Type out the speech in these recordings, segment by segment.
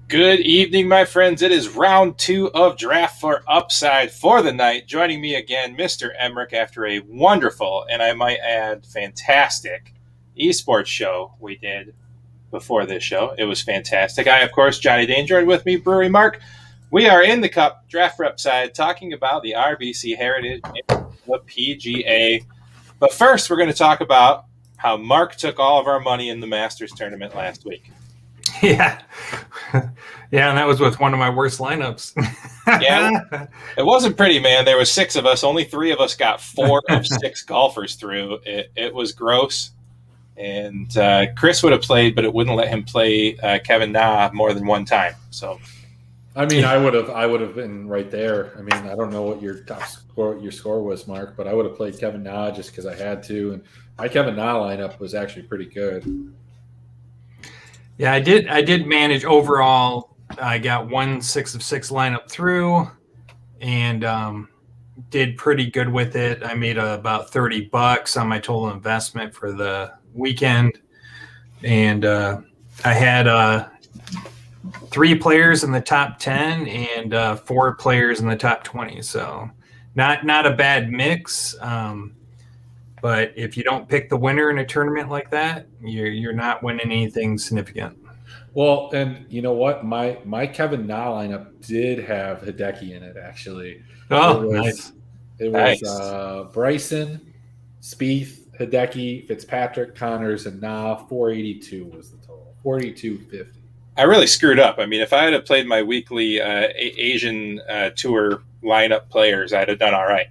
Good evening, my friends. It is round 2 of Draft for Upside for the night. Joining me again, Mr. Emmerich, after a wonderful, and I might add, fantastic esports show we did before this show. It was fantastic. I, of course, Johnny Danger, and with me, Brewery Mark. We are in the Cup, Draft for Upside, talking about the RBC Heritage and the PGA. But first, we're going to talk about how Mark took all of our money in the Masters tournament last week. Yeah, and that was with one of my worst lineups. Yeah, it wasn't pretty, man. There was 6 of us. Only 3 of us got 4 of 6 golfers through. It was gross. And Chris would have played, but it wouldn't let him play Kevin Na more than one time. So, I mean, I would have been right there. I mean, I don't know what your score was, Mark, but I would have played Kevin Na just because I had to. And my Kevin Na lineup was actually pretty good. Yeah, I did manage overall. I got 1 6 of 6 lineup through, and did pretty good with it. I made about $30 on my total investment for the weekend, and I had 3 players in the top 10 and 4 players in the top 20. So not a bad mix. But if you don't pick the winner in a tournament like that, you're not winning anything significant. Well, and you know what? My Kevin Na lineup did have Hideki in it, actually. Oh, nice. It was Bryson, Spieth, Hideki, Fitzpatrick, Connors, and Na. 482 was the total. 42.50. I really screwed up. I mean, if I had played my weekly Asian Tour lineup players, I'd have done all right.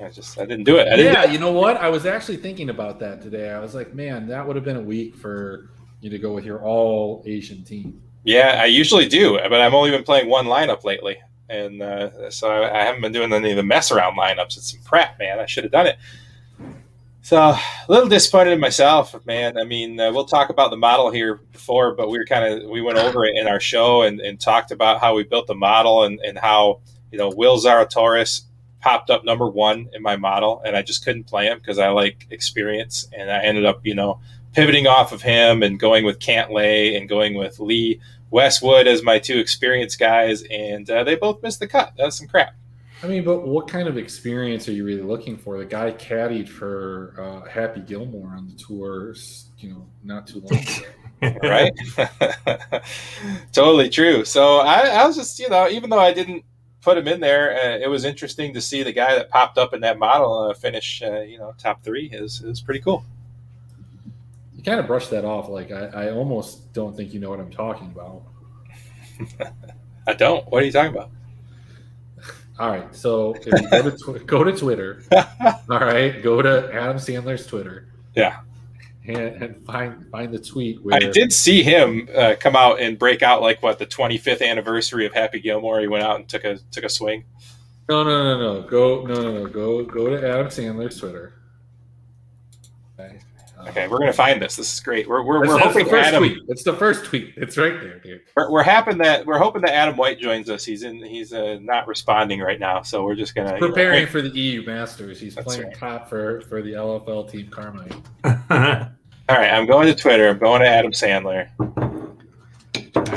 I didn't do it. You know what? I was actually thinking about that today. I was like, man, that would have been a week for you to go with your all Asian team. Yeah, I usually do, but I've only been playing one lineup lately. And so I haven't been doing any of the mess around lineups. It's some crap, man. I should have done it. So a little disappointed in myself, man. I mean, we'll talk about the model here before, but we went over it in our show and talked about how we built the model and how, Will Zalatoris popped up number 1 in my model, and I just couldn't play him because I like experience, and I ended up, pivoting off of him and going with Cantlay and going with Lee Westwood as my 2 experienced guys, and they both missed the cut. That's some crap. I mean, but what kind of experience are you really looking for? The guy caddied for Happy Gilmore on the tours, not too long ago. Right? Totally true. So I was just, even though I didn't put him in there, it was interesting to see the guy that popped up in that model finish, top 3. It was pretty cool. You kind of brushed that off. Like, I almost don't think you know what I'm talking about. I don't. What are you talking about? All right. So if you go to Twitter, all right, go to Adam Sandler's Twitter. Yeah. And find the tweet where I did see him come out and break out the 25th anniversary of Happy Gilmore. He went out and took a swing. No. Go to Adam Sandler's Twitter. Okay, we're gonna find this. This is great. We're hoping Adam. It's the first tweet. It's right there, dude. We're hoping that Adam White joins us. He's not responding right now, so we're just gonna preparing for the EU Masters. He's playing top for the LFL team Carmine. All right, I'm going to Twitter. I'm going to Adam Sandler.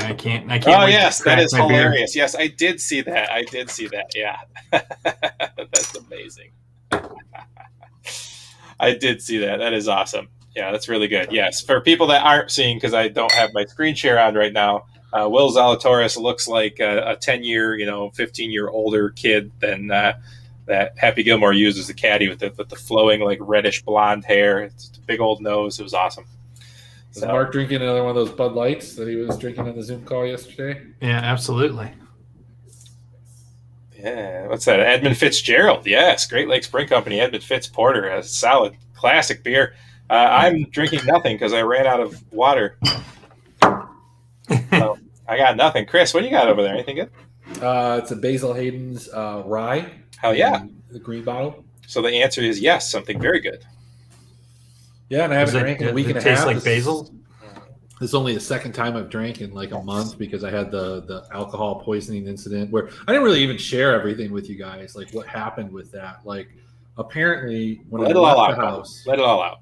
I can't. Oh yes, that is hilarious. Beer. Yes, I did see that. Yeah, that's amazing. I did see that. That is awesome. Yeah, that's really good. Yes, for people that aren't seeing, because I don't have my screen share on right now, Will Zalatoris looks like a 10-year, 15-year older kid than that Happy Gilmore used as a caddy with the flowing reddish blonde hair. It's a big old nose. It was awesome. Was Mark drinking another one of those Bud Lights that he was drinking on the Zoom call yesterday? Yeah, absolutely. Yeah, what's that? Edmund Fitzgerald. Yes, Great Lakes Brewing Company. Edmund Fitz Porter, a solid classic beer. I'm drinking nothing because I ran out of water. So I got nothing. Chris, what do you got over there? Anything good? It's a Basil Hayden's rye. Hell yeah. The green bottle. So the answer is yes, something very good. Yeah, and I haven't drank in a week and a half. Tastes like basil? This is only the second time I've drank in a month because I had the alcohol poisoning incident where I didn't really even share everything with you guys, like what happened with that. Like, apparently when I left the house. Let it all out.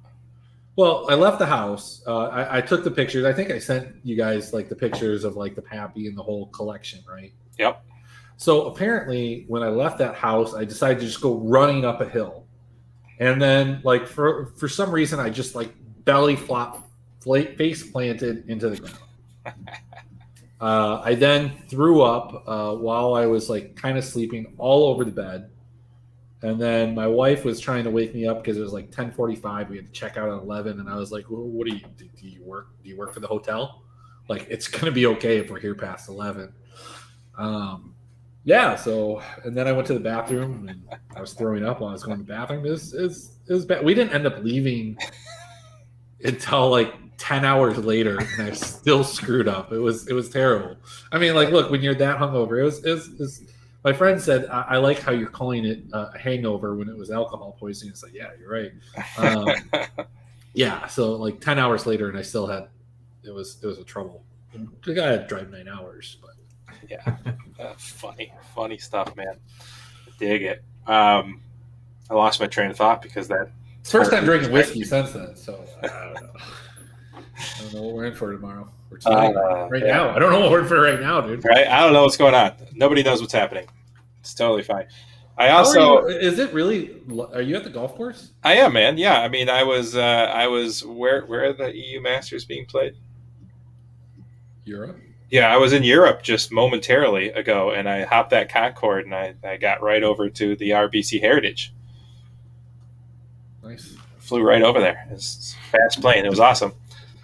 Well, I left the house. I took the pictures. I think I sent you guys like the pictures of like the Pappy and the whole collection, right? Yep. So apparently, when I left that house, I decided to just go running up a hill, and then like for some reason, I just like belly flop, face planted into the ground. I then threw up while I was like kind of sleeping all over the bed. And then my wife was trying to wake me up because it was like 10:45. We had to check out at 11, and I was like, well, "What do you work? Do you work for the hotel? Like, it's gonna be okay if we're here past 11." Yeah. So, and then I went to the bathroom, and I was throwing up while I was going to the bathroom. It was bad. We didn't end up leaving until like 10 hours later, and I still screwed up. It was terrible. I mean, like, look, when you're that hungover, it was my friend said, I like how you're calling it a hangover when it was alcohol poisoning. It's like, yeah, you're right. Yeah, so like 10 hours later, and I still had, it was a trouble. I had to drive 9 hours. But yeah, funny stuff, man. Dig it. I lost my train of thought because that. It's the first time drinking whiskey since then, so I don't know. I don't know what we're in for tomorrow. Or tonight. Now. I don't know what we're in for right now, dude. Right? I don't know what's going on. Nobody knows what's happening. It's totally fine. I also is it really? Are you at the golf course? I am, man. Yeah, I mean, I was where are the EU Masters being played? Europe. Yeah, I was in Europe just momentarily ago, and I hopped that Concorde, and I got right over to the RBC Heritage. Nice. Flew right over there. It's fast plane. It was awesome.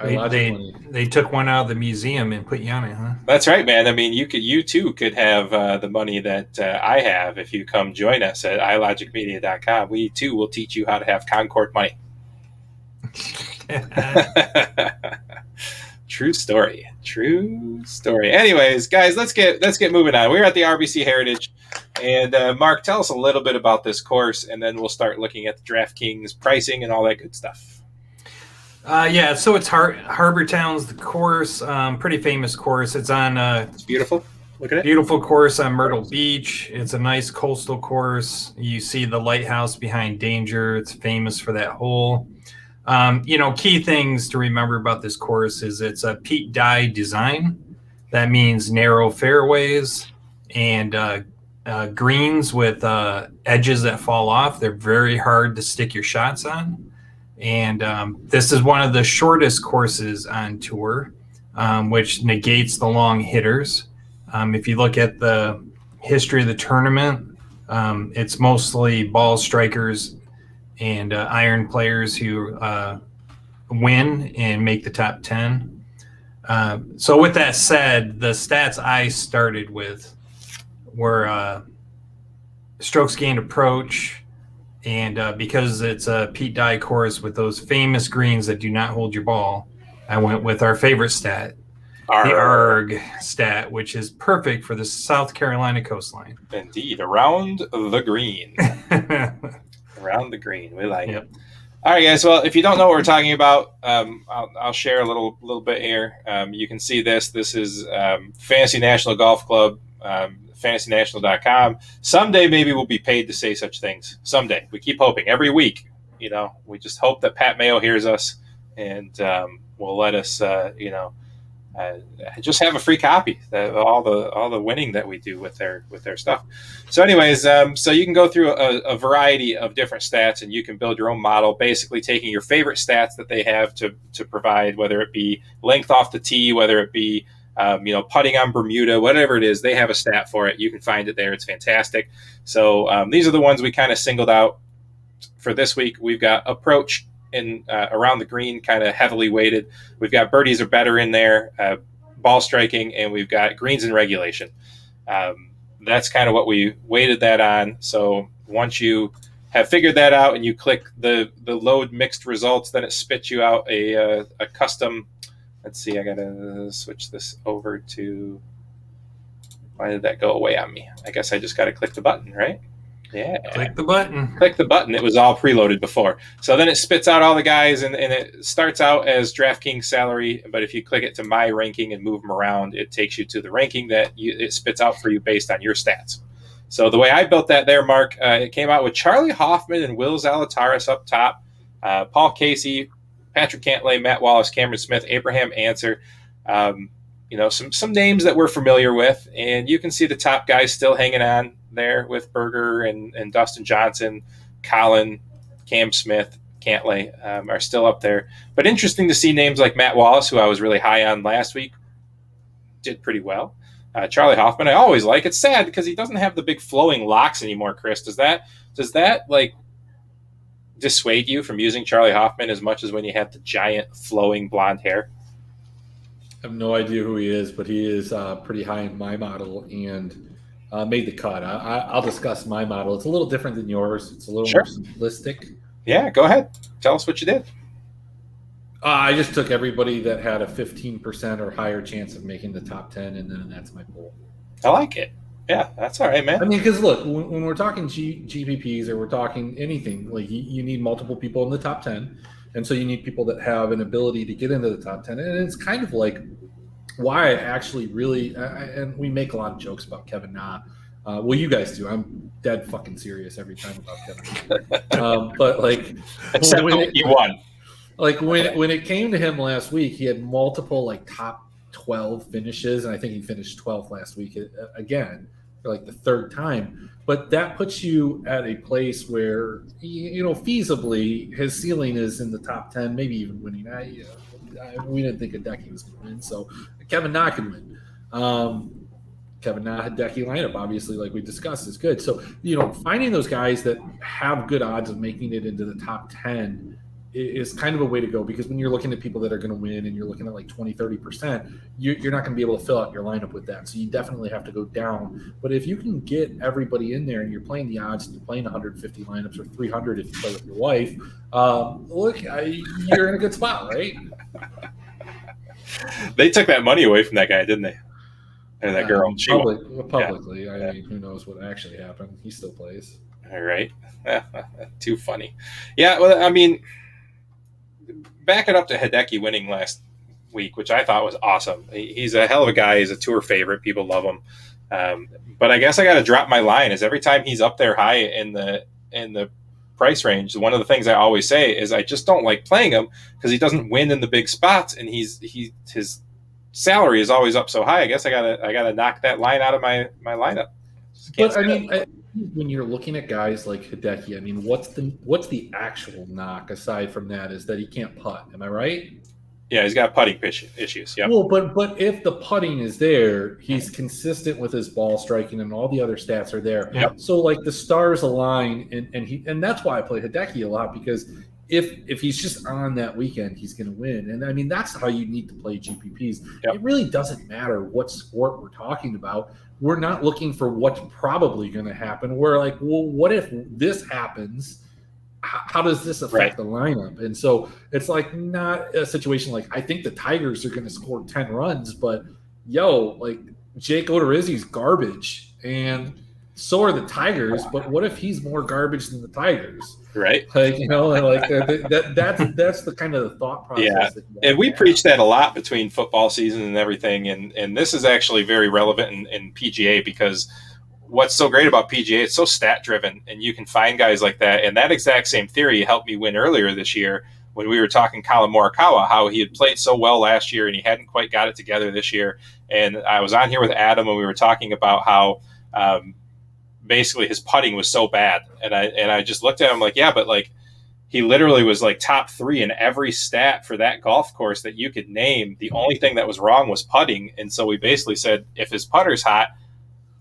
They took one out of the museum and put you on it, huh? That's right, man. I mean, you too could have the money that I have if you come join us at ilogicmedia.com. We too will teach you how to have Concorde money. True story. Anyways, guys, let's get moving on. We're at the RBC Heritage, and Mark, tell us a little bit about this course, and then we'll start looking at the DraftKings pricing and all that good stuff. Yeah, so it's Harbor Town's the course, pretty famous course. It's on it's beautiful. Look at it. Beautiful course on Myrtle Beach. It's a nice coastal course. You see the lighthouse behind Danger. It's famous for that hole. Key things to remember about this course is it's a Pete Dye design. That means narrow fairways and greens with edges that fall off. They're very hard to stick your shots on. And this is one of the shortest courses on tour, which negates the long hitters. If you look at the history of the tournament, it's mostly ball strikers and iron players who win and make the top 10. So with that said, the stats I started with were strokes gained approach, and because it's a Pete Dye course with those famous greens that do not hold your ball, I went with our favorite stat, the ARG stat, which is perfect for the South Carolina coastline. Indeed, around the green. Around the green. We like it. All right, guys. Well, if you don't know what we're talking about, I'll share a little bit here. You can see this. This is Fantasy National Golf Club, FantasyNational.com. Someday, maybe we'll be paid to say such things. Someday. We keep hoping. Every week, we just hope that Pat Mayo hears us and will let us, just have a free copy of all the winning that we do with their stuff. So anyways, so you can go through a variety of different stats, and you can build your own model, basically taking your favorite stats that they have to provide, whether it be length off the tee, whether it be putting on Bermuda, whatever it is, they have a stat for it. You can find it there. It's fantastic. So these are the ones we kind of singled out for this week. We've got approach in around the green, kind of heavily weighted. We've got birdies are better in there, ball striking, and we've got greens in regulation. That's kind of what we weighted that on. So once you have figured that out and you click the load mixed results, then it spits you out a custom. Let's see, I got to switch this over to, why did that go away on me? I guess I just got to click the button, right? Yeah. Click the button. Click the button. It was all preloaded before. So then it spits out all the guys, and it starts out as DraftKings salary, but if you click it to my ranking and move them around, it takes you to the ranking that it spits out for you based on your stats. So the way I built that there, Mark, it came out with Charlie Hoffman and Will Zalatoris up top, Paul Casey, Patrick Cantlay, Matt Wallace, Cameron Smith, Abraham Answer. Some names that we're familiar with, and you can see the top guys still hanging on there with Berger and Dustin Johnson, Colin, Cam Smith, Cantlay are still up there. But interesting to see names like Matt Wallace, who I was really high on last week, did pretty well. Charlie Hoffman, I always like. It's sad because he doesn't have the big flowing locks anymore, Chris. Does that like dissuade you from using Charlie Hoffman as much as when you had the giant flowing blonde hair? I have no idea who he is, but he is pretty high in my model and made the cut. I'll discuss my model. It's a little different than yours. It's a little more simplistic. Yeah, go ahead. Tell us what you did. I just took everybody that had a 15% or higher chance of making the top 10, and then that's my pool. I like it. Yeah, that's all right, man. I mean, because look, when we're talking GPPs or we're talking anything, like you need multiple people in the top 10. And so you need people that have an ability to get into the top 10. And it's kind of like why I actually really, and we make a lot of jokes about Kevin Na. Well, you guys do. I'm dead fucking serious every time about Kevin Na. But like, except when he won. Like when it came to him last week, he had multiple like top 12 finishes. And I think he finished 12th last week again for like the third time. But that puts you at a place where, feasibly, his ceiling is in the top 10, maybe even winning. We didn't think Hideki was going to win, so Kevin Na can win. Kevin Na, Hideki lineup, obviously, like we discussed, is good. So, finding those guys that have good odds of making it into the top 10 is kind of a way to go, because when you're looking at people that are going to win and you're looking at like 20-30%, you're not going to be able to fill out your lineup with that. So you definitely have to go down. But if you can get everybody in there and you're playing the odds and you're playing 150 lineups or 300 if you play with your wife, you're in a good spot, right? They took that money away from that guy, didn't they? Or that girl. Publicly. Yeah. I mean, who knows what actually happened? He still plays. All right. Too funny. Yeah, well, I mean, back it up to Hideki winning last week, which I thought was awesome. He's a hell of a guy. He's a tour favorite. People love him. But I guess I got to drop my line is every time he's up there high in the price range, one of the things I always say is I just don't like playing him because he doesn't win in the big spots, and his salary is always up so high. I guess I gotta knock that line out of my lineup. But I mean, when you're looking at guys like Hideki, I mean, what's the actual knock aside from that is that he can't putt. Am I right? Yeah, he's got putting issues. Yeah. Well, but if the putting is there, he's consistent with his ball striking, and all the other stats are there. Yep. So like the stars align, and that's why I play Hideki a lot, because if he's just on that weekend, he's going to win. And I mean, that's how you need to play GPPs. Yep. It really doesn't matter what sport we're talking about. We're not looking for what's probably going to happen. We're like, well, what if this happens? How does this affect the lineup? And so it's like not a situation like I think the Tigers are going to score 10 runs, but like Jake Odorizzi's garbage and so are the Tigers. But what if he's more garbage than the Tigers? Right. Like, that's the kind of the thought process. Yeah. And we preach that a lot between football season and everything. And this is actually very relevant in PGA because what's so great about PGA, it's so stat driven, and you can find guys like that. And that exact same theory helped me win earlier this year when we were talking Colin Morikawa, how he had played so well last year and he hadn't quite got it together this year. And I was on here with Adam and we were talking about how basically his putting was so bad. And I just looked at him like, yeah, but like he literally was like top 3 in every stat for that golf course that you could name. The only thing that was wrong was putting. And so we basically said, if his putter's hot,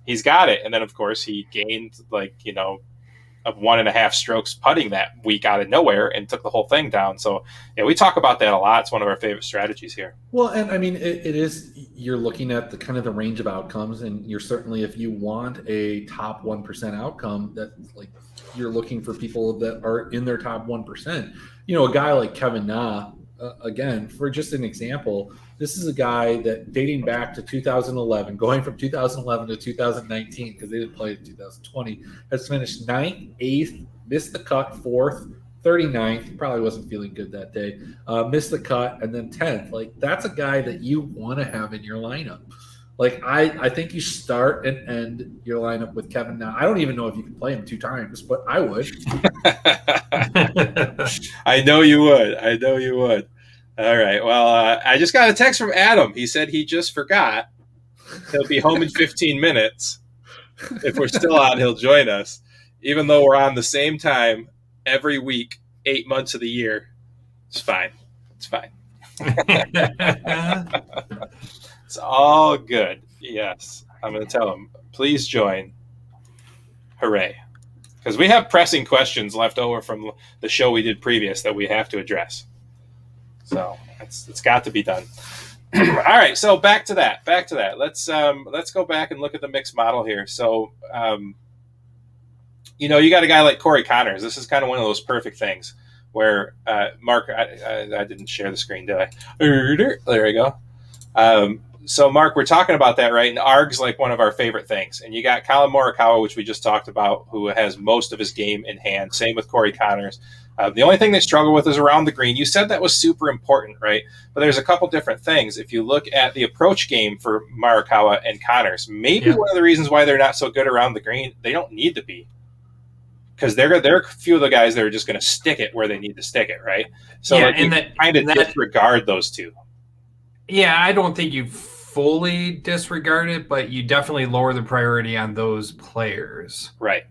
he's got it. And then, of course, he gained like, 1.5 strokes putting that week out of nowhere and took the whole thing down. So, yeah, we talk about that a lot. It's one of our favorite strategies here. Well, and I mean, it is, you're looking at the kind of the range of outcomes, and you're certainly, if you want a top 1% outcome, that like you're looking for people that are in their top 1%. A guy like Kevin Na, again, for just an example, this is a guy that dating back to 2011, going from 2011 to 2019, because they didn't play in 2020, has finished 9th, 8th, missed the cut, 4th, 39th. Probably wasn't feeling good that day. Missed the cut, and then 10th. Like, that's a guy that you want to have in your lineup. Like I think you start and end your lineup with Kevin. Now I don't even know if you can play him 2 times, but I would. I know you would. I know you would. All right. Well, I just got a text from Adam. He said he just forgot. He'll be home in 15 minutes. If we're still on, he'll join us. Even though we're on the same time every week, 8 months of the year. It's fine. It's fine. It's all good. Yes. I'm going to tell him, please join. Hooray. Because we have pressing questions left over from the show we did previous that we have to address. So it's got to be done. All right. So back to that. Let's go back and look at the mixed model here. So, you got a guy like Corey Connors. This is kind of one of those perfect things where, Mark, I didn't share the screen, did I? There we go. So, Mark, we're talking about that, right? And ARG's like one of our favorite things. And you got Colin Morikawa, which we just talked about, who has most of his game in hand. Same with Corey Connors. The only thing they struggle with is around the green. You said that was super important, right? But there's a couple different things. If you look at the approach game for Morikawa and Connors, maybe one of the reasons why they're not so good around the green, they don't need to be. Because they're a few of the guys that are just going to stick it where they need to stick it, right? So you kind of disregard those two. Yeah, I don't think you fully disregard it, but you definitely lower the priority on those players. Right.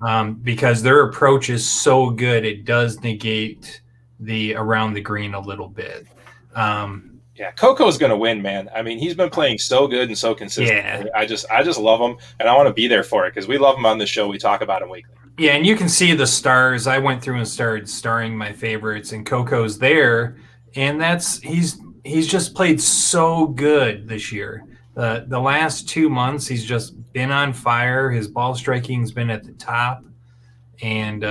Because their approach is so good, it does negate the around the green a little bit. Yeah, Coco's going to win, man. I mean, he's been playing so good and so consistent. Yeah. I just love him, and I want to be there for it because we love him on the show. We talk about him weekly. Yeah, and you can see the stars. I went through and started starring my favorites, and Coco's there, and he's just played so good this year. The last 2 months, he's just been on fire. His ball striking's been at the top, and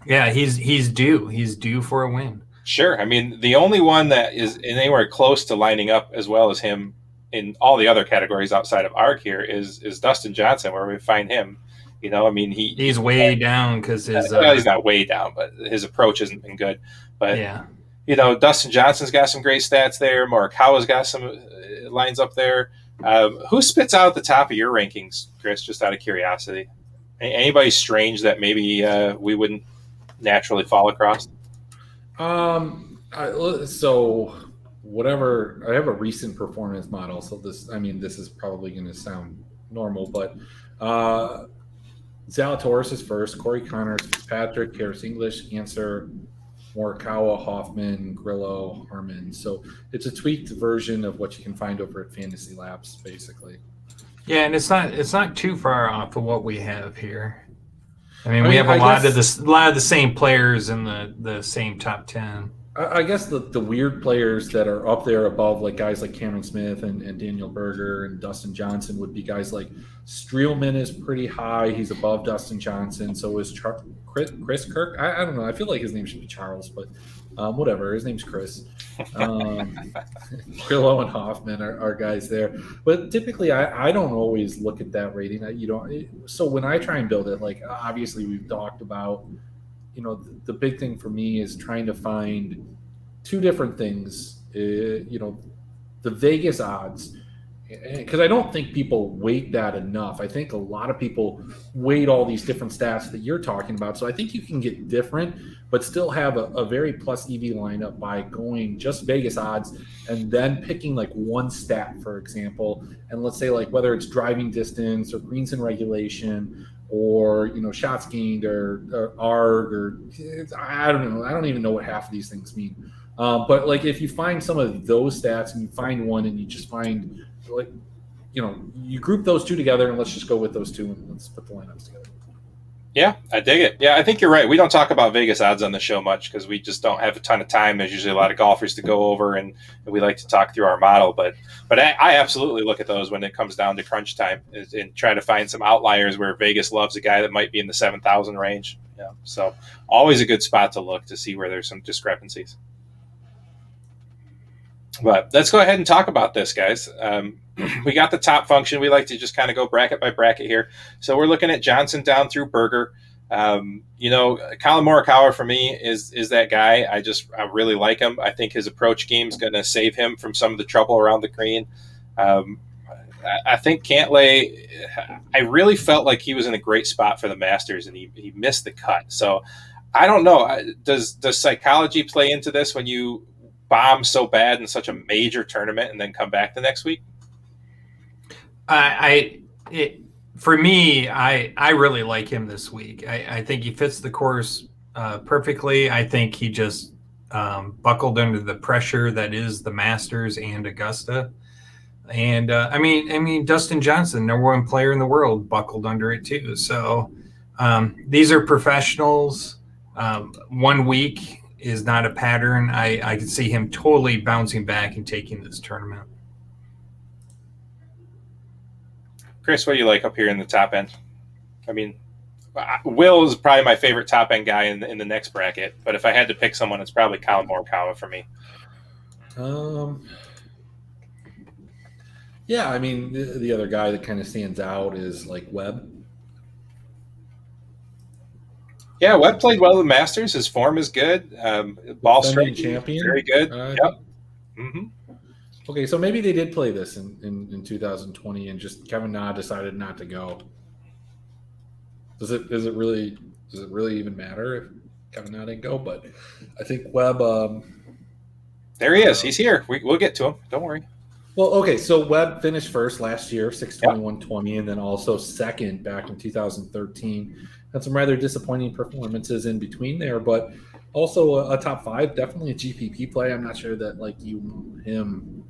he's due. He's due for a win. Sure. I mean, the only one that is anywhere close to lining up as well as him in all the other categories outside of ARC here is Dustin Johnson, where we find him. I mean, he's way down because his he's not way down, but his approach hasn't been good. But yeah. Dustin Johnson's got some great stats there. Morikawa's got some lines up there. Who spits out at the top of your rankings, Chris, just out of curiosity? Anybody strange that maybe we wouldn't naturally fall across? So whatever, I have a recent performance model. So this is probably going to sound normal, but Zalatoris is first, Corey Connors, Fitzpatrick, Harris English, Answer, Morikawa, Hoffman, Grillo, Harmon. So it's a tweaked version of what you can find over at Fantasy Labs, basically. Yeah, and it's not too far off of what we have here. I mean, we have a lot of the same players in the same top 10. I guess the weird players that are up there above, like guys like Cameron Smith and Daniel Berger and Dustin Johnson, would be guys like Streelman is pretty high. He's above Dustin Johnson. So is Chris Kirk. I don't know. I feel like his name should be Charles, but whatever. His name's Chris. Grillo and Hoffman are guys there. But typically, I don't always look at that rating. So when I try and build it, like obviously we've talked about, the big thing for me is trying to find two different things. The Vegas odds, because I don't think people weight that enough. I think a lot of people weight all these different stats that you're talking about. So I think you can get different, but still have a very plus EV lineup by going just Vegas odds and then picking like one stat, for example. And let's say like whether it's driving distance or greens in regulation or shots gained or ARG or I don't know. I don't even know what half of these things mean. But like if you find some of those stats and you find one and you just find like you group those two together and let's just go with those two and let's put the lineups together. Yeah, I dig it. Yeah, I think you're right. We don't talk about Vegas odds on the show much because we just don't have a ton of time. There's usually a lot of golfers to go over, and we like to talk through our model. But I absolutely look at those when it comes down to crunch time and try to find some outliers where Vegas loves a guy that might be in the 7,000 range. Yeah, so always a good spot to look to see where there's some discrepancies. But let's go ahead and talk about this, guys. We got the top function. We like to just kind of go bracket by bracket here. So we're looking at Johnson down through Berger. Colin Morikawa for me is that guy. I really like him. I think his approach game is going to save him from some of the trouble around the green. I think Cantlay, I really felt like he was in a great spot for the Masters, and he missed the cut. So I don't know. Does psychology play into this when you bomb so bad in such a major tournament and then come back the next week? For me, I really like him this week. I think he fits the course perfectly. I think he just buckled under the pressure that is the Masters and Augusta. And I mean, Dustin Johnson, number one player in the world, buckled under it too. So these are professionals. 1 week is not a pattern. I can see him totally bouncing back and taking this tournament. Chris, what do you like up here in the top end? I mean, Will is probably my favorite top end guy in the next bracket, but if I had to pick someone, it's probably Colin Morikawa for me. Yeah, I mean, the other guy that kind of stands out is like Webb. Yeah, Webb played well in the Masters. His form is good. Ball strike champion, very good. Yep. Mm-hmm. Okay, so maybe they did play this in 2020, and just Kevin Na decided not to go. Does it really even matter if Kevin Na didn't go? But I think Webb. There he is. He's here. We'll get to him. Don't worry. Well, okay, so Webb finished first last year, 621.20, and then also second back in 2013. Had some rather disappointing performances in between there, but also a top five, definitely a GPP play. I'm not sure that like you want him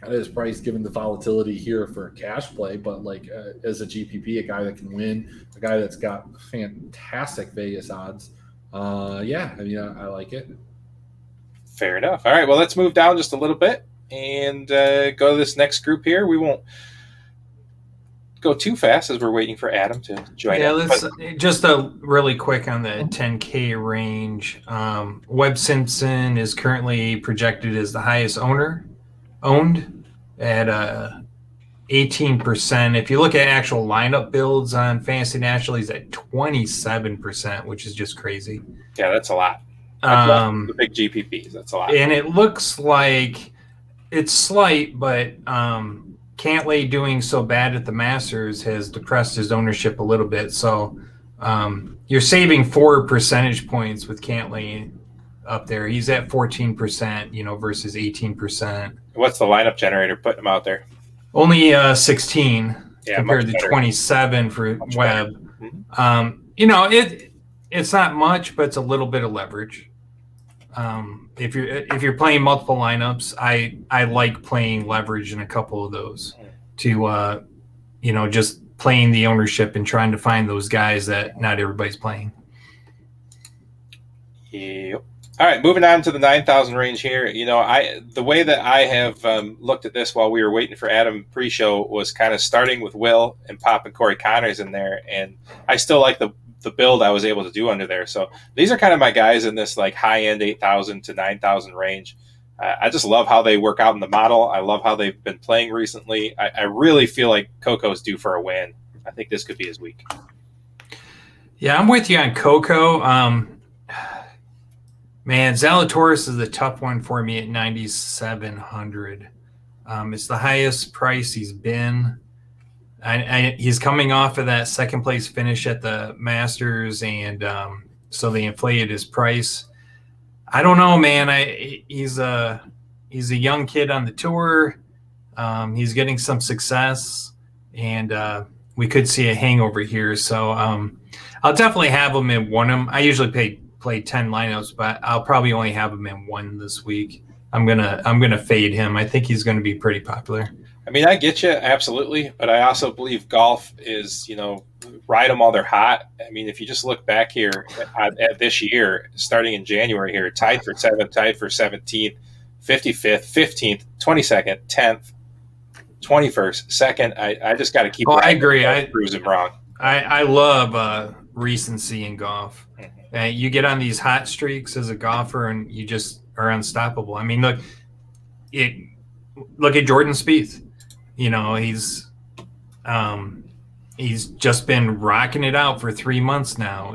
at his price given the volatility here for a cash play, but like as a GPP, a guy that can win, a guy that's got fantastic Vegas odds. Yeah, I mean, I like it. Fair enough. All right, well, let's move down just a little bit and go to this next group here. We won't go too fast as we're waiting for Adam to join. Yeah, let's just a really quick on the 10K range. Webb Simpson is currently projected as the highest owned at 18%. If you look at actual lineup builds on Fantasy National, he's at 27%, which is just crazy. Yeah, that's a lot. The big GPPs, that's a lot. And it looks like it's slight, but Cantlay doing so bad at the Masters has depressed his ownership a little bit. So you're saving 4 percentage points with Cantlay up there. He's at 14%, versus 18%. What's the lineup generator putting him out there? Only 16 compared to better. 27 for Much Webb. Mm-hmm. It's not much, but it's a little bit of leverage. If you're playing multiple lineups, I like playing leverage in a couple of those to just playing the ownership and trying to find those guys that not everybody's playing. Yep. All right, moving on to the 9,000 range here. The way that I have looked at this while we were waiting for Adam pre-show was kind of starting with Will and popping Corey Connors in there, and I still like the build I was able to do under there. So these are kind of my guys in this like high-end 8,000 to 9,000 range. I just love how they work out in the model. I love how they've been playing recently. I really feel like Coco's due for a win. I think this could be his week. Yeah, I'm with you on Coco. Man, Zalatoris is a tough one for me at 9,700. It's the highest price he's been. He's coming off of that second place finish at the Masters, and so they inflated his price. I don't know, man. He's a young kid on the tour. He's getting some success, and we could see a hangover here. So I'll definitely have him in one of them. I usually play 10 lineups, but I'll probably only have him in one this week. I'm gonna fade him. I think he's gonna be pretty popular. I mean, I get you, absolutely, but I also believe golf is, ride them while they're hot. I mean, if you just look back here at this year, starting in January here, tied for 7th, tied for 17th, 55th, 15th, 22nd, 10th, 21st, 2nd. I just got to keep. I agree. I proves him wrong. I love recency in golf. Mm-hmm. You get on these hot streaks as a golfer, and you just are unstoppable. I mean, look at Jordan Spieth. He's just been rocking it out for 3 months now.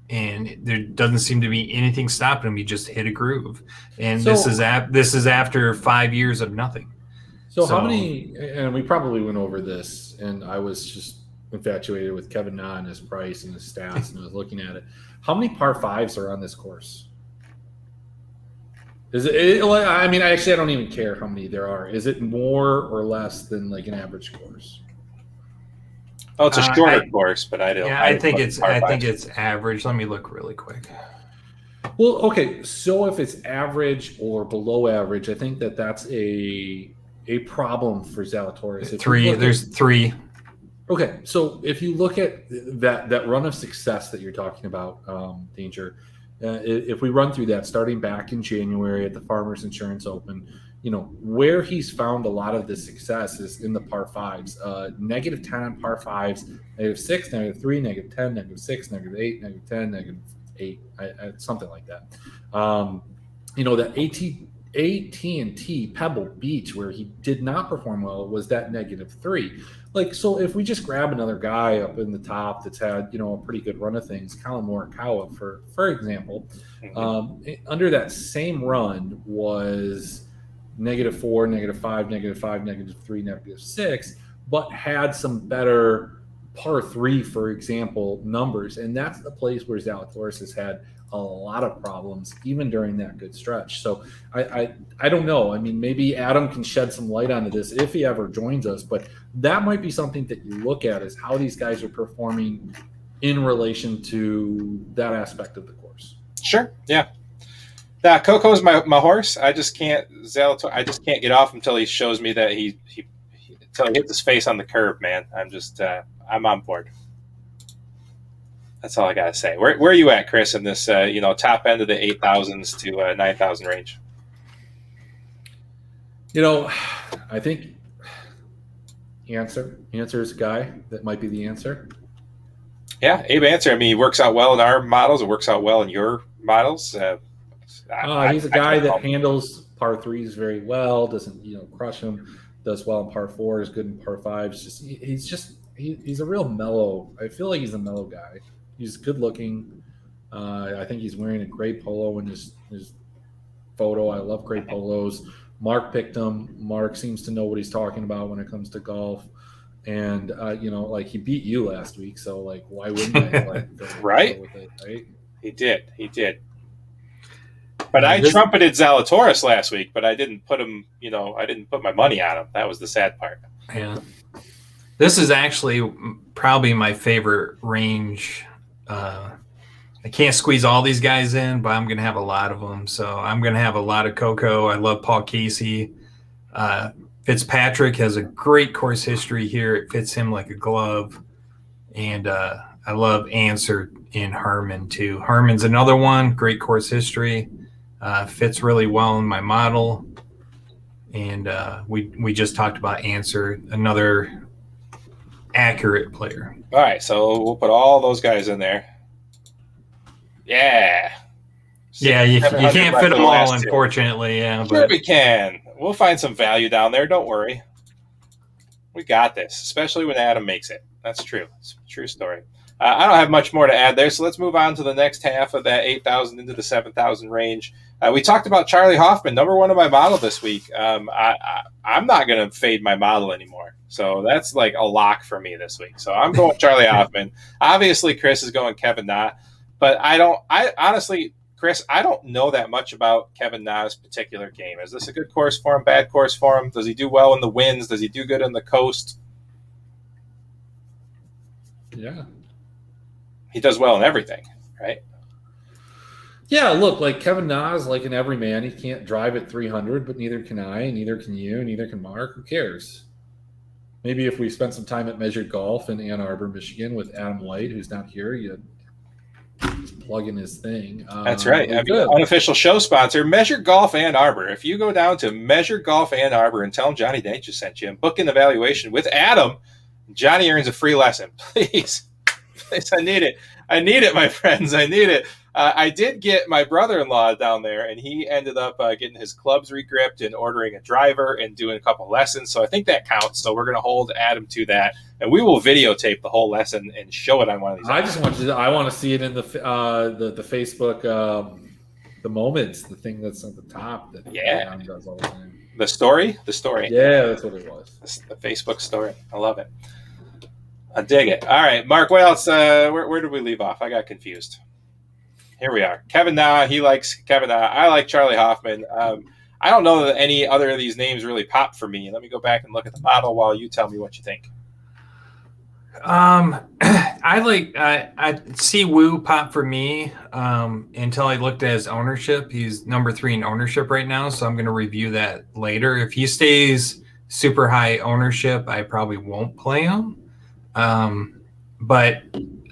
And there doesn't seem to be anything stopping him. He just hit a groove, and this is after 5 years of nothing. So how many? And we probably went over this, and I was just infatuated with Kevin Na and his price and his stats, and I was looking at it. How many par fives are on this course? Is it? I mean, actually, I don't even care how many there are. Is it more or less than like an average course? Oh, it's a shorter course, but I don't. Yeah, I think it's average. Let me look really quick. Well, okay. So if it's average or below average, I think that's a problem for Zalatoris. There's three. Okay, so if you look at that run of success that you're talking about, Danger, if we run through that, starting back in January at the Farmers Insurance Open, where he's found a lot of the success is in the par fives. -10 on par fives, -6, -3, -10, -6, -8, -10, -8, something like that. That AT&T Pebble Beach, where he did not perform well, was that -3. So if we just grab another guy up in the top that's had, a pretty good run of things, Colin Morikawa, for example, under that same run was -4, -5, -5, -3, -6, but had some better par 3, for example, numbers. And that's the place where Zalatoris has had a lot of problems, even during that good stretch. So I don't know. I mean, maybe Adam can shed some light onto this if he ever joins us, but that might be something that you look at, is how these guys are performing in relation to that aspect of the course. Sure. Yeah. Coco's my horse. I just can't get off until he shows me that until he hits his face on the curb, man. I'm on board. That's all I gotta say. Where are you at, Chris, in this top end of the 8,000s to 9,000 range? I think Answer is a guy that might be the answer. Yeah, Abe Answer. I mean, he works out well in our models. It works out well in your models. He's a guy that handles par threes very well. Doesn't crush them. Does well in par fours. Good in par fives. He's a real mellow. I feel like he's a mellow guy. He's good looking. I think he's wearing a gray polo in his photo. I love gray polos. Mark picked him. Mark seems to know what he's talking about when it comes to golf. And, he beat you last week. So, why wouldn't I go right? with it, right? He did. But I trumpeted Zalatoris last week, but I didn't put him, I didn't put my money on him. That was the sad part. Yeah. This is actually probably my favorite range. I can't squeeze all these guys in, but I'm going to have a lot of them. So I'm going to have a lot of Coco. I love Paul Casey. Fitzpatrick has a great course history here. It fits him like a glove. And I love Answer in Herman too. Herman's another one, great course history. Fits really well in my model. And we just talked about Answer, another accurate player. All right, so we'll put all those guys in there. Yeah. Yeah, you can't fit them all, unfortunately. Yeah, sure we can. We'll find some value down there. Don't worry. We got this, especially when Adam makes it. That's true. It's a true story. I don't have much more to add there, so let's move on to the next half of that 8,000 into the 7,000 range. We talked about Charlie Hoffman, number one on my model this week. I'm not going to fade my model anymore, so that's like a lock for me this week. So I'm going Charlie Hoffman. Obviously, Chris is going Kevin Na, but I honestly, Chris, I don't know that much about Kevin Na's particular game. Is this a good course for him, bad course for him? Does he do well in the winds? Does he do good on the coast? Yeah. He does well in everything, right? Yeah, look, Kevin Na is like an everyman. He can't drive at 300, but neither can I, and neither can you, and neither can Mark. Who cares? Maybe if we spent some time at Measured Golf in Ann Arbor, Michigan with Adam White, who's not here, you just plug in his thing. That's right. Unofficial show sponsor, Measured Golf Ann Arbor. If you go down to Measured Golf Ann Arbor and tell them Johnny Day just sent you and book an evaluation with Adam, Johnny earns a free lesson. Please, I need it. I need it, my friends. I need it. I did get my brother-in-law down there, and he ended up getting his clubs regripped and ordering a driver and doing a couple lessons. So I think that counts. So we're going to hold Adam to that, and we will videotape the whole lesson and show it on one of these. I want to see it in the Facebook, the moments, the thing that's at the top that Adam does all the time. The story? The story. Yeah, that's what it was. The Facebook story. I love it. I dig it. All right, Mark, what else? Where did we leave off? I got confused. Here we are. Kevin Na, he likes Kevin Na. I like Charlie Hoffman. I don't know that any other of these names really pop for me. Let me go back and look at the model while you tell me what you think. I see Wu pop for me until I looked at his ownership. He's number 3 in ownership right now, so I'm going to review that later. If he stays super high ownership, I probably won't play him. But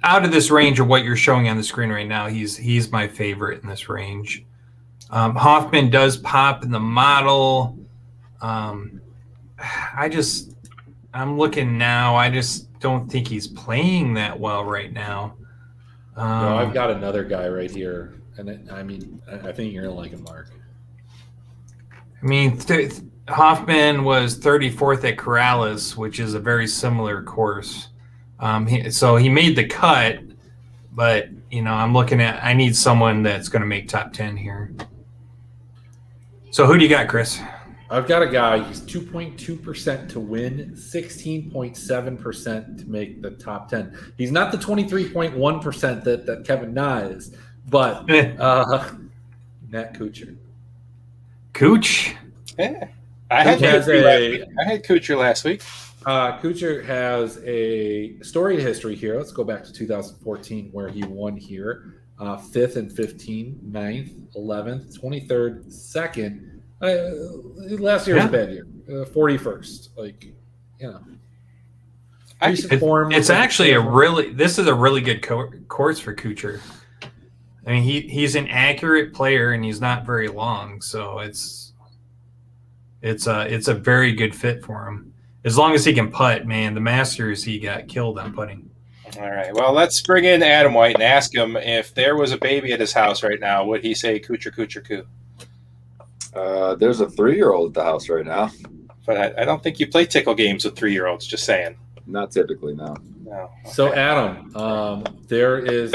out of this range of what you're showing on the screen right now, he's my favorite in this range. Hoffman does pop in the model. I'm looking now. I just don't think he's playing that well right now. No, I've got another guy right here, and I think you're gonna like him, Mark. I mean, Hoffman was 34th at Corrales, which is a very similar course. So he made the cut, but I'm looking at. I need someone that's going to make top 10 here. So who do you got, Chris? I've got a guy. He's 2.2% to win, 16.7% to make the top 10. He's not the 23.1% that Kevin Na is, but Nat Kuchar. Cooch? Yeah. I had Kuchar last week. Kuchar has a storied history here. Let's go back to 2014 where he won here. 5th and 15, 9th, 11th, 23rd, 2nd. Last year was a bad year. 41st. It's actually this is a really good course for Kuchar. I mean, he's an accurate player and he's not very long, so it's a very good fit for him. As long as he can putt, man. The Masters, he got killed on putting. All right. Well, let's bring in Adam White and ask him if there was a baby at his house right now, would he say Kuchar, Kuchar, Koo? There's a 3-year-old at the house right now. But I don't think you play tickle games with 3-year-olds, just saying. Not typically, no. No. Okay. So, Adam, there's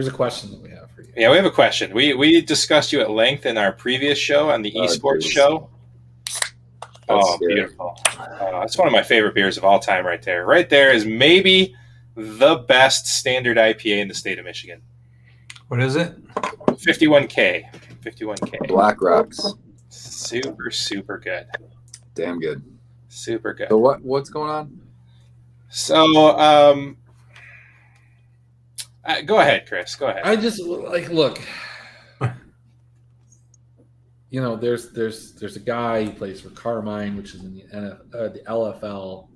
a question that we have for you. Yeah, we have a question. We discussed you at length in our previous show on the esports show. That's beautiful. That's one of my favorite beers of all time right there. Right there is maybe the best standard IPA in the state of Michigan. What is it? 51K. 51K. Black Rocks. Super, super good. Damn good. Super good. So what's going on? So, go ahead, Chris. Go ahead. I just look. There's a guy who plays for Carmine, which is in the LFL,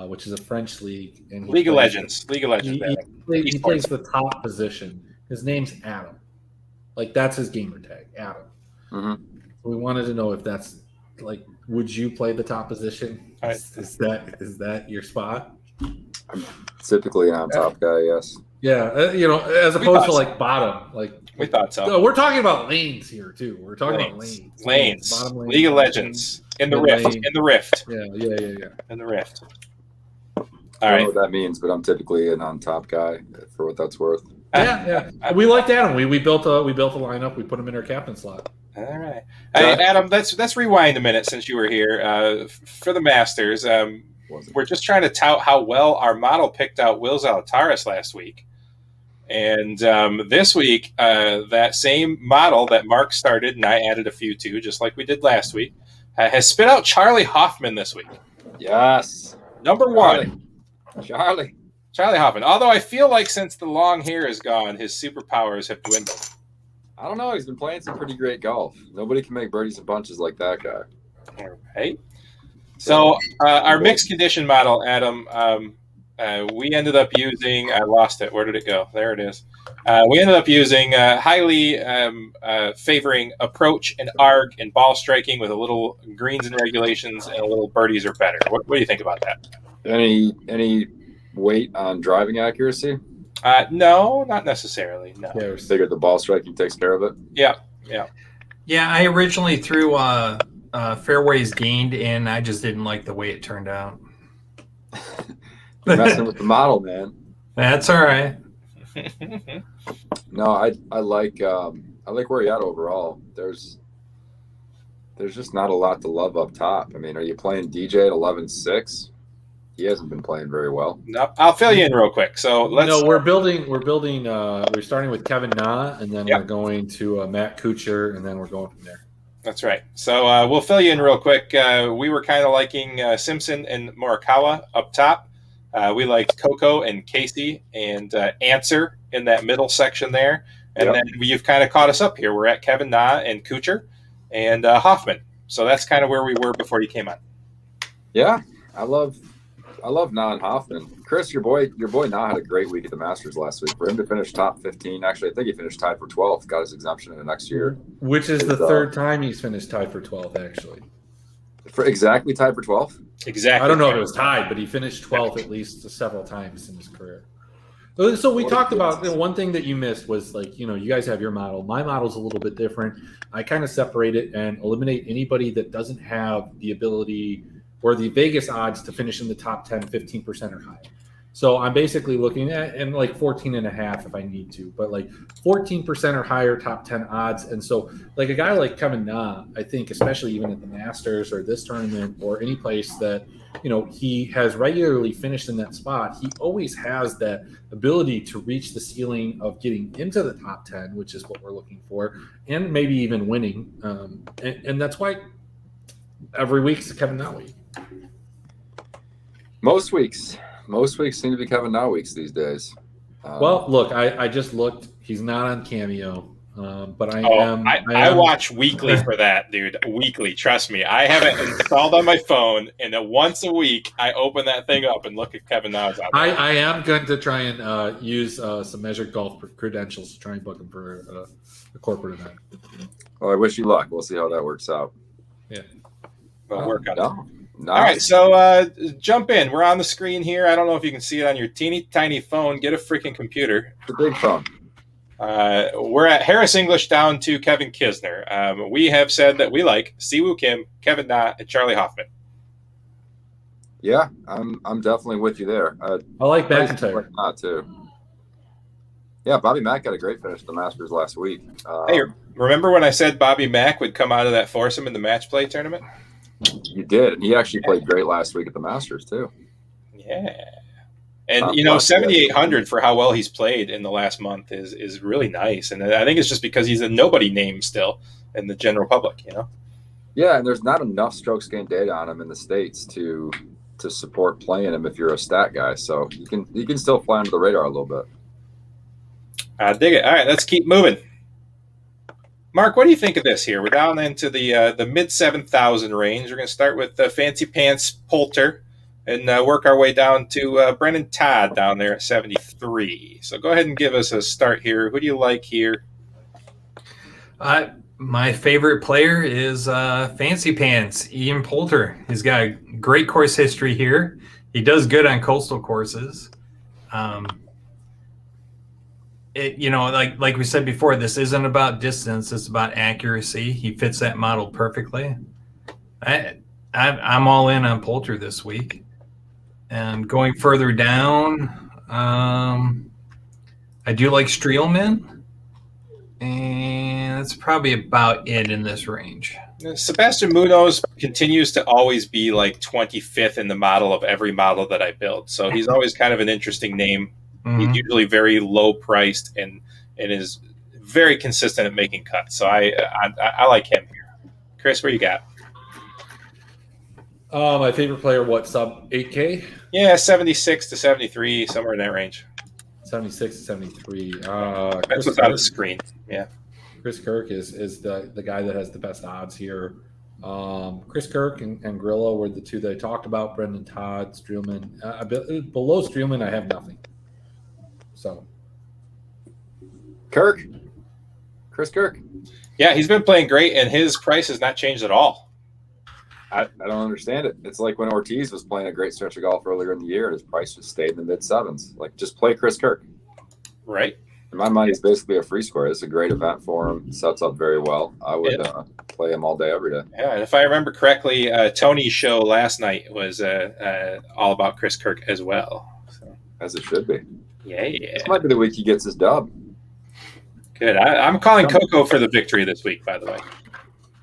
which is a French league. And League of Legends. He plays the top position. His name's Adam. That's his gamer tag, Adam. Mm-hmm. We wanted to know if that's would you play the top position? Is that your spot? I'm typically an on-top guy, yes. Yeah, as opposed to bottom. We thought so. No, we're talking about lanes here too. We're talking about lanes. Bottom lane, League of Legends. In the Rift. lane. In the Rift. Yeah. In the Rift. I don't know what that means, but I'm typically an on-top guy for what that's worth. Yeah. We liked Adam. We built a lineup. We put him in our captain slot. All right. Hey, Adam, let's rewind a minute since you were here. For the Masters, we're just trying to tout how well our model picked out Will Zalatoris last week. And this week, that same model that Mark started and I added a few to, just like we did last week, has spit out Charlie Hoffman this week. Yes. Number one. Charlie Hoffman. Although I feel like since the long hair is gone, his superpowers have dwindled. I don't know. He's been playing some pretty great golf. Nobody can make birdies and bunches like that guy. All right. So our mixed condition model, Adam, we ended up using – I lost it. Where did it go? There it is. We ended up using highly favoring approach and arc and ball striking with a little greens and regulations and a little birdies are better. What do you think about that? Any weight on driving accuracy? No, not necessarily. No. Yeah, I figured the ball striking takes care of it. Yeah. Yeah, I originally threw fairways gained in. I just didn't like the way it turned out. You're messing with the model, man. That's all right. No, I like where you're at overall. There's there's just not a lot to love up top. I mean, are you playing DJ at 11-6? He hasn't been playing very well. No, I'll fill you in real quick. So let's. No, we're building. We're starting with Kevin Na, and then Yep. we're going to Matt Kuchar, and then we're going from there. That's right. So we'll fill you in real quick. We were kind of liking Simpson and Morikawa up top. We liked Coco and Casey and Answer in that middle section there. And then you've kind of caught us up here. We're at Kevin Na and Kuchar and Hoffman. So that's kind of where we were before you came on. Yeah, I love Na and Hoffman. Chris, your boy Na had a great week at the Masters last week. For him to finish top 15, actually, I think he finished tied for 12th. Got his exemption in the next year. Which is the third time he's finished tied for 12th, actually. For exactly tied for 12th? Exactly. I don't know if it was tied, but he finished 12th at least several times in his career. So we talked about one thing that you missed was you guys have your model. My model's a little bit different. I kind of separate it and eliminate anybody that doesn't have the ability or the Vegas odds to finish in the top 10, 15% or higher. So I'm basically looking at 14.5 if I need to, but 14% or higher top 10 odds. And so a guy like Kevin Na, I think, especially even at the Masters or this tournament or any place that, he has regularly finished in that spot, he always has that ability to reach the ceiling of getting into the top 10, which is what we're looking for, and maybe even winning. And that's why every week's Kevin Na week. Most weeks seem to be Kevin Na weeks these days. Well, look, I just looked. He's not on Cameo, but I am. I watch weekly for that, dude. Weekly, trust me. I have it installed on my phone, and then once a week, I open that thing up and look at Kevin Na's out there. I am going to try and use some measured golf credentials to try and book him for a corporate event. Well, I wish you luck. We'll see how that works out. Yeah, We'll work on it. Nice. All right, so jump in. We're on the screen here. I don't know if you can see it on your teeny tiny phone. Get a freaking computer. It's a big phone. We're at Harris English down to Kevin Kisner. We have said that we like Siwoo Kim, Kevin Na, and Charlie Hoffman. Yeah, I'm definitely with you there. I like McIntyre. Not too. Yeah, Bobby Mack got a great finish at the Masters last week. Hey, remember when I said Bobby Mack would come out of that foursome in the match play tournament? You did, and he actually played great last week at the Masters too. Yeah, and 7,800 for how well he's played in the last month is really nice, and I think it's just because he's a nobody name still in the general public, Yeah, and there's not enough strokes gained data on him in the States to support playing him if you're a stat guy. So you can still fly under the radar a little bit. I dig it. All right, let's keep moving. Mark, what do you think of this here? We're down into the mid 7,000 range. We're going to start with Fancy Pants Poulter and work our way down to Brennan Todd down there at 73. So go ahead and give us a start here. Who do you like here? My favorite player is Fancy Pants, Ian Poulter. He's got a great course history here. He does good on coastal courses. Like we said before, this isn't about distance; it's about accuracy. He fits that model perfectly. I'm all in on Poulter this week. And going further down, I do like Streelman, and that's probably about it in this range. Sebastian Munoz continues to always be like 25th in the model of every model that I build. So he's always kind of an interesting name. Mm-hmm. He's usually very low priced and is very consistent at making cuts. So I like him here. Chris, what you got? My favorite player, sub 8K? Yeah, 76 to 73, somewhere in that range. 76 to 73. That's what's on the screen. Yeah. Chris Kirk is the guy that has the best odds here. Chris Kirk and Grillo were the two that I talked about. Brendan Todd, Streelman. Below Streelman, I have nothing. So, Chris Kirk. Yeah, he's been playing great, and his price has not changed at all. I don't understand it. It's like when Ortiz was playing a great stretch of golf earlier in the year, and his price just stayed in the mid sevens. Just play Chris Kirk. Right. In my mind, he's basically a free score. It's a great event for him. Sets up very well. I would play him all day, every day. Yeah, and if I remember correctly, Tony's show last night was all about Chris Kirk as well. So. As it should be. Yeah. This might be the week he gets his dub. Good. I'm calling Coco for the victory this week, by the way.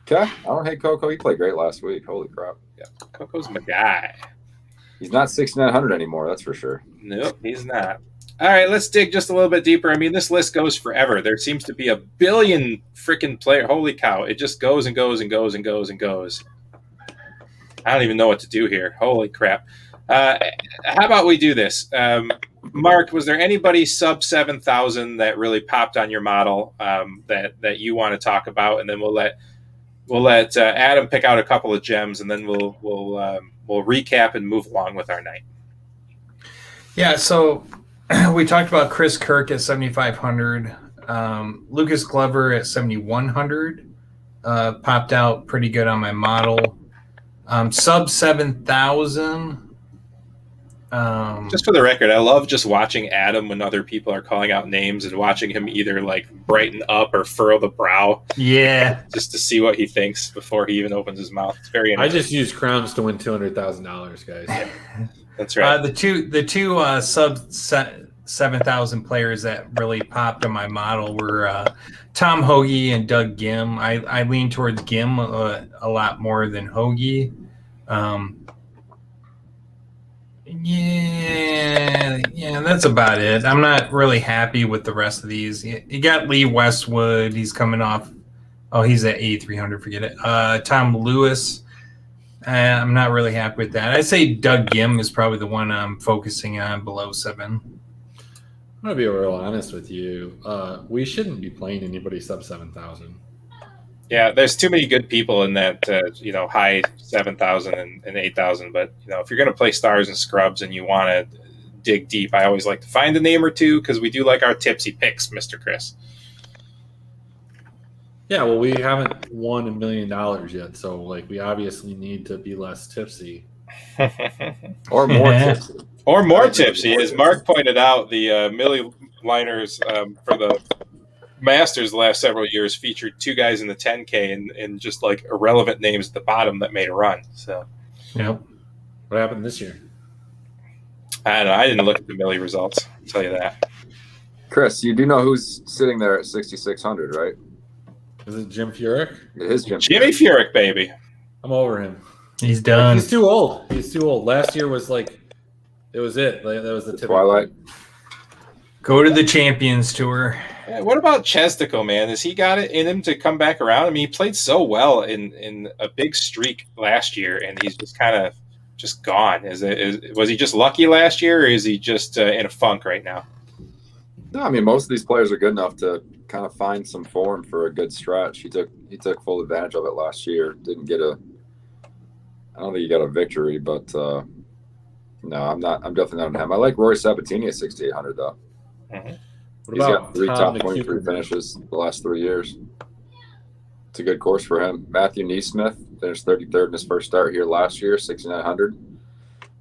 Okay. I don't hate Coco. He played great last week. Holy crap. Yeah, Coco's my guy. He's not 6,900 anymore, that's for sure. Nope, he's not. All right, let's dig just a little bit deeper. I mean, this list goes forever. There seems to be a billion freaking player. Holy cow. It just goes and goes and goes and goes and goes. I don't even know what to do here. Holy crap. How about we do this? Mark, was there anybody sub 7,000 that really popped on your model that you want to talk about? And then we'll let Adam pick out a couple of gems, and then we'll recap and move along with our night. Yeah, so we talked about Chris Kirk at 7,500, Lucas Glover at 7,100, popped out pretty good on my model. Sub 7,000. Just for the record, I love just watching Adam when other people are calling out names and watching him either like brighten up or furrow the brow. Yeah, just to see what he thinks before he even opens his mouth. It's very. I just use crowns to win $200,000, guys. Yeah, that's right. The two sub 7,000 players that really popped on my model were Tom Hoagie and Doug Gim. I lean towards Gim a lot more than Hoagie. Yeah, that's about it. I'm not really happy with the rest of these. You got Lee Westwood. He's coming off. Oh, he's at 8,300. Forget it. Tom Lewis. I'm not really happy with that. I'd say Doug Gim is probably the one I'm focusing on below 7. I'm going to be real honest with you. We shouldn't be playing anybody sub 7,000. Yeah, there's too many good people in that, high 7,000 and 8,000. But, if you're going to play stars and scrubs and you want to dig deep, I always like to find a name or two because we do like our tipsy picks, Mr. Chris. Yeah, well, we haven't won $1 million yet. So, we obviously need to be less tipsy. Or more tipsy. Or more tipsy. As Mark pointed out, the Millie liners for the Masters the last several years featured two guys in the 10K and just irrelevant names at the bottom that made a run. So, yep. What happened this year? I don't know. I didn't look at the Millie results. I'll tell you that. Chris, you do know who's sitting there at 6,600, right? Is it Jim Furyk? It is Jimmy Furyk, baby. I'm over him. He's done. He's too old. Last year was it was it. That was the Twilight. Go to the Champions Tour. Yeah, what about Chestico, man? Has he got it in him to come back around? I mean, he played so well in a big streak last year, and he's just kind of gone. Was he just lucky last year, or is he just in a funk right now? No, I mean, most of these players are good enough to kind of find some form for a good stretch. He took full advantage of it last year. Didn't get I don't think he got a victory, but no, I'm definitely not on him. I like Rory Sabatini at 6,800 though. Mm-hmm. What He's about got 3 Tom top McHugh? 23 finishes the last 3 years. It's a good course for him. Matthew Neesmith finished 33rd in his first start here last year, 6,900.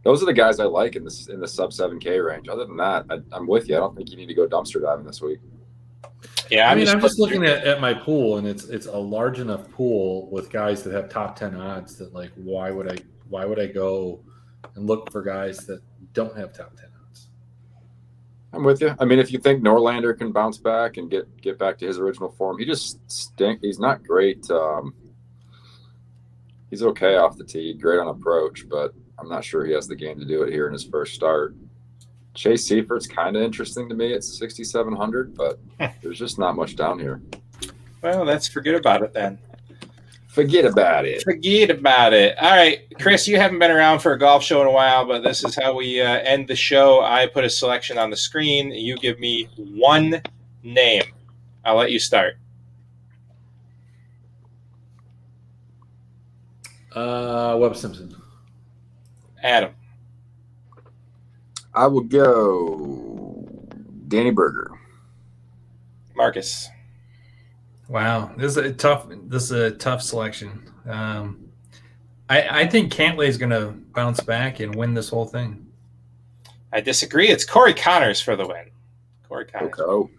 Those are the guys I like in the sub 7K range. Other than that, I'm with you. I don't think you need to go dumpster diving this week. Yeah, I'm just looking at my pool, and it's a large enough pool with guys that have top 10 odds that why would I go and look for guys that don't have top 10 odds? I'm with you. I mean, if you think Norlander can bounce back and get back to his original form, he just stinks. He's not great. He's okay off the tee, great on approach, but I'm not sure he has the game to do it here in his first start. Chase Seifert's kind of interesting to me at 6,700, but there's just not much down here. Well, let's forget about it then. Forget about it. Forget about it. All right, Chris, you haven't been around for a golf show in a while, but this is how we end the show. I put a selection on the screen. You give me one name. I'll let you start. Webb Simpson. Adam. I would go Danny Berger. Marcus. Wow, this is a tough selection. I think Cantlay is going to bounce back and win this whole thing. I disagree. It's Corey Connors for the win. Corey Connors. Okay.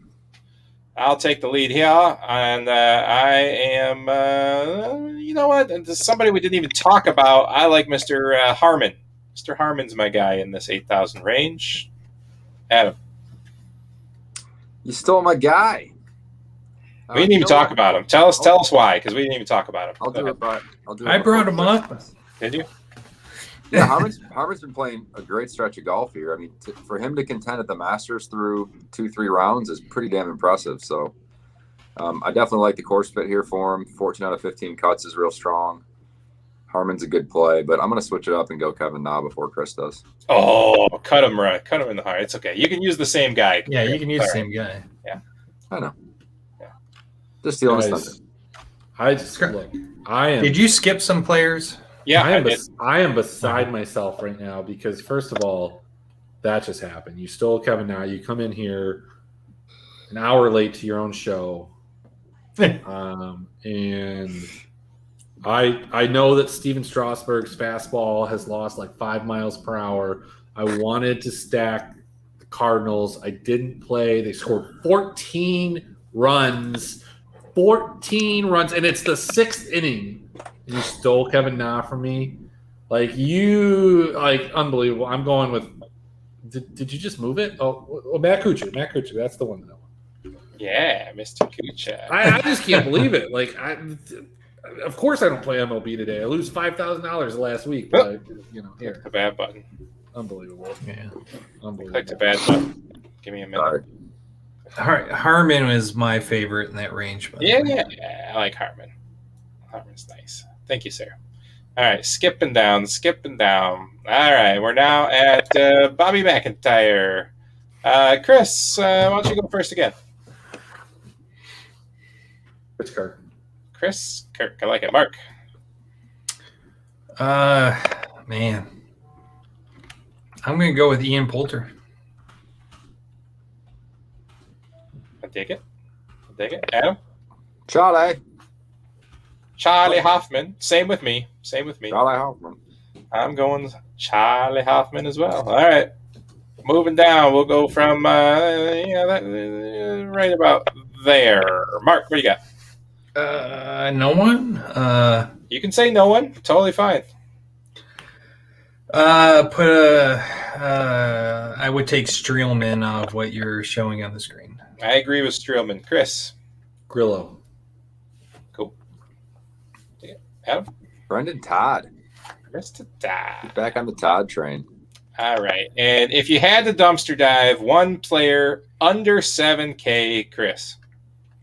I'll take the lead here, and I am, you know what? Somebody we didn't even talk about. I like Mr. Harmon. Mr. Harmon's my guy in this 8,000 range. Adam. You stole my guy. We didn't even talk about him. Tell us why, because we didn't even talk about him. I'll do it, but I brought him up. Did you? Yeah, Harman's been playing a great stretch of golf here. I mean, for him to contend at the Masters through 2-3 rounds is pretty damn impressive. So I definitely like the course fit here for him. 14 out of 15 cuts is real strong. Harman's a good play, but I'm going to switch it up and go Kevin Na before Chris does. Oh, cut him in the heart. It's okay. You can use the same guy. Yeah, you can use the same guy. Yeah, I know. Yeah, just stealing his thunder. I am. Did you skip some players? Yeah, I am beside myself right now because first of all, that just happened. You stole Kevin Na. You come in here an hour late to your own show, and I know that Steven Strasburg's fastball has lost like 5 miles per hour. I wanted to stack the Cardinals. I didn't play. They scored 14 runs. 14 runs, and it's the 6th inning. You stole Kevin Na from me. Unbelievable. I'm going with did you just move it? Oh, Matt Kuchar. That's the one that I want. Yeah, Mr. Kuchar. I just can't believe it. Of course I don't play MLB today. I lose $5,000 last week. But here. The bad button. Unbelievable. Yeah. Unbelievable. Click the bad button. Give me a minute. Harman is my favorite in that range. Yeah, I like Harman. Harman's nice. Thank you, sir. All right, skipping down. All right, we're now at Bobby McIntyre. Chris, why don't you go first again? Chris Kirk. I like it. Mark. Man. I'm going to go with Ian Poulter. I dig it. Adam? Charlie Hoffman. Same with me. Charlie Hoffman. I'm going Charlie Hoffman as well. All right. Moving down, we'll go from right about there. Mark, what do you got? No one. You can say no one. Totally fine. I would take Streelman of what you're showing on the screen. I agree with Streelman. Chris. Grillo. Cool. Adam? Brendan Todd. Mr. Todd. Get back on the Todd train. All right. And if you had to dumpster dive one player under 7K, Chris.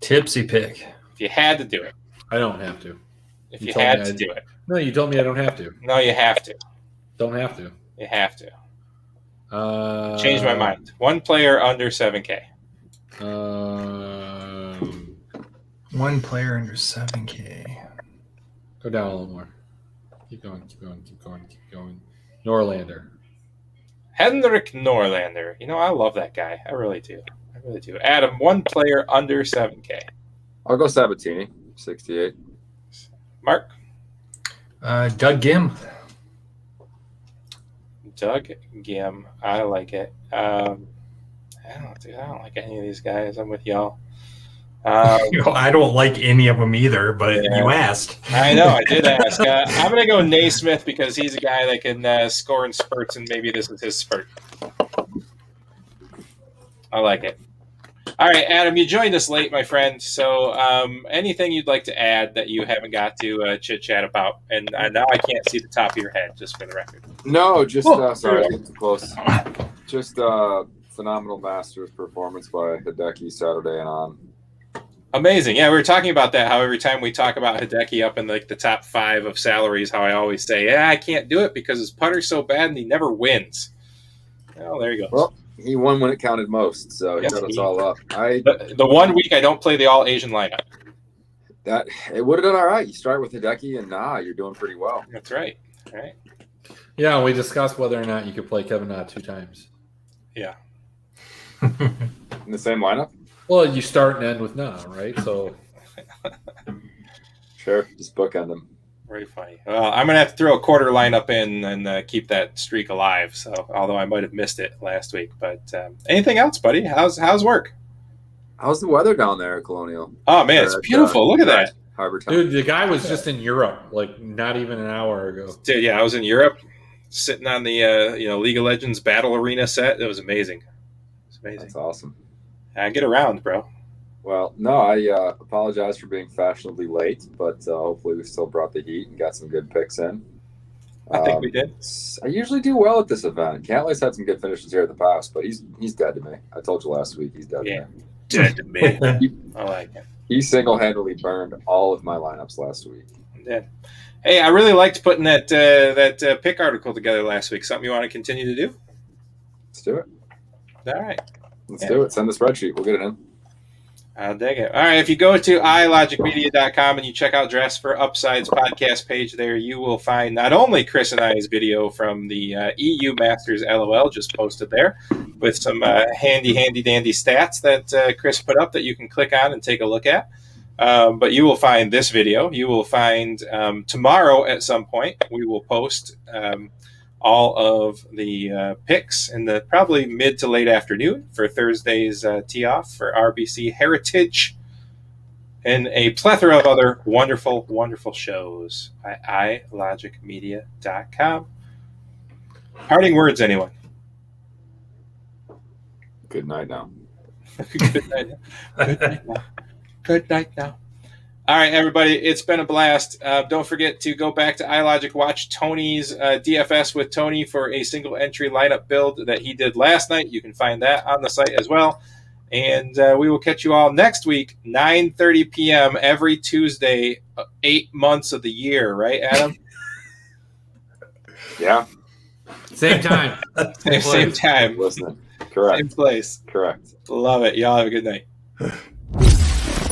Tipsy pick. If you had to do it. I don't have to. If you had to do it. No, you told me I don't have to. No, you have to. Don't have to. You have to. Change my mind. One player under 7K. One player under 7K. Go down a little more. Keep going. Norlander. Henrik Norlander. I love that guy. I really do. Adam, one player under 7K. I'll go Sabatini, 68. Mark? Doug Gim. Doug Gim. I like it. I don't like any of these guys. I'm with y'all. I don't like any of them either, but you asked. I know, I did ask. I'm going to go Naismith because he's a guy that can score in spurts, and maybe this is his spurt. I like it. All right, Adam, you joined us late, my friend. So anything you'd like to add that you haven't got to chit-chat about? And now I can't see the top of your head, just for the record. No, just sorry, I got too close. Just phenomenal Masters performance by Hideki Saturday and on. Amazing. Yeah, we were talking about that, how every time we talk about Hideki up in the top 5 of salaries, how I always say, I can't do it because his putter's so bad and he never wins. Well, there you go. Well, he won when it counted most, so he got us all up. The 1 week I don't play the all-Asian lineup. It would have done all right. You start with Hideki and you're doing pretty well. That's right. All right. Yeah, we discussed whether or not you could play Kevin Na 2 times. Yeah. In the same lineup? Well, you start and end with Na, right? So sure, just bookend them. Very funny. Well, I'm going to have to throw a quarter lineup in and keep that streak alive. So, although I might have missed it last week, but anything else, buddy? How's work? How's the weather down there at Colonial? Oh man, it's beautiful. Look at that. Harbor Town. Dude, the guy was just in Europe, like not even an hour ago. Dude, yeah, I was in Europe, sitting on the League of Legends Battle Arena set. It was amazing. That's awesome. I get around, bro. Well, no, I apologize for being fashionably late, but hopefully we still brought the heat and got some good picks in. I think we did. I usually do well at this event. Cantlay's had some good finishes here in the past, but he's dead to me. I told you last week he's dead Yeah. to me. Dead to me. I like it. He single-handedly burned all of my lineups last week. Yeah. Hey, I really liked putting that pick article together last week. Something you want to continue to do? Let's do it. All right. Let's do it. Send the spreadsheet. We'll get it in. I'll dig it. All right. If you go to ilogicmedia.com and you check out Dress for Upside's podcast page there, you will find not only Chris and I's video from the EU Masters LOL just posted there with some handy dandy stats that Chris put up that you can click on and take a look at. But you will find this video. You will find tomorrow at some point, we will post all of the picks in the probably mid to late afternoon for Thursday's tee off for RBC Heritage and a plethora of other wonderful, wonderful shows at ilogicmedia.com. Parting words, anyone? Good night now. Good night. Good night now. Good night now. All right, everybody, it's been a blast. Don't forget to go back to iLogic, watch Tony's DFS with Tony for a single entry lineup build that he did last night. You can find that on the site as well. And we will catch you all next week, 9:30 p.m. every Tuesday, 8 months of the year, right, Adam? Yeah. Same time. Same time. Listening. Correct. Same place. Correct. Love it. Y'all have a good night.